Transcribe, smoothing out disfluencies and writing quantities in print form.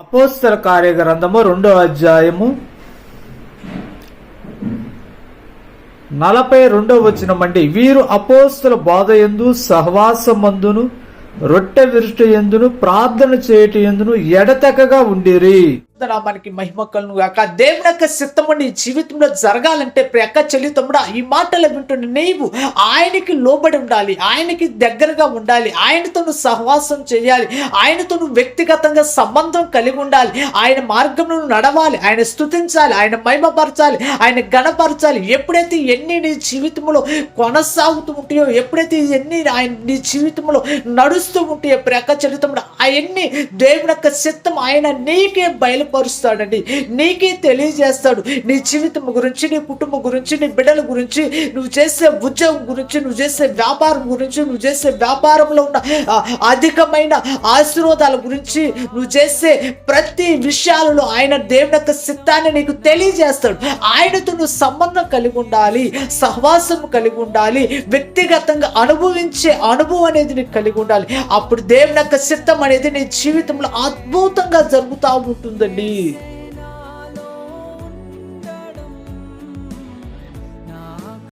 అపోస్తల కార్యగ్రంథము 2వ అధ్యాయము 42వ వచనమండి. వీరు అపోస్తల బోధ యందు సహవాసమందును రొట్టె విరుట యందును ప్రార్థన చేయుట యందును ఎడతెగక ఉండిరి. మనకి మహిమ కలుగును గాక. దేవుని యొక్క చిత్తము నీ జీవితంలో జరగాలంటే అక్క చెల్లి తమ్ముడా, ఈ మాటలు వింటున్న నీవు ఆయనకి లోబడి ఉండాలి, ఆయనకి దగ్గరగా ఉండాలి, ఆయనతో నువ్వు సహవాసం చేయాలి, ఆయనతో నువ్వు వ్యక్తిగతంగా సంబంధం కలిగి ఉండాలి, ఆయన మార్గంలో నడవాలి, ఆయన స్తుతించాలి, ఆయన మహిమపరచాలి, ఆయన గణపరచాలి. ఎప్పుడైతే ఎన్ని నీ జీవితంలో కొనసాగుతూ ఉంటాయో, ఎప్పుడైతే ఎన్ని ఆయన నీ జీవితంలో నడుస్తూ ఉంటాయో అక్క చెల్లి తమ్ముడా, అవన్నీ దేవుని యొక్క చిత్తం ఆయన నీకే బయలుపరుస్తాడండి, నీకే తెలియజేస్తాడు. నీ జీవితం గురించి, నీ కుటుంబం గురించి, నీ బిడ్డల గురించి, నువ్వు చేసే ఉద్యోగం గురించి, నువ్వు చేసే వ్యాపారం గురించి, నువ్వు చేసే వ్యాపారంలో ఉన్న అధికమైన ఆశీర్వాదాల గురించి, నువ్వు చేసే ప్రతి విషయాలలో ఆయన దేవుని యొక్క చిత్తాన్ని నీకు తెలియజేస్తాడు. ఆయనతో నువ్వు సంబంధం కలిగి ఉండాలి, సహవాసం కలిగి ఉండాలి, వ్యక్తిగతంగా అనుభవించే అనుభవం అనేది నీకు కలిగి ఉండాలి. అప్పుడు దేవుని యొక్క చిత్తం అనేది నీ జీవితంలో అద్భుతంగా జరుగుతూ ఉంటుందండి.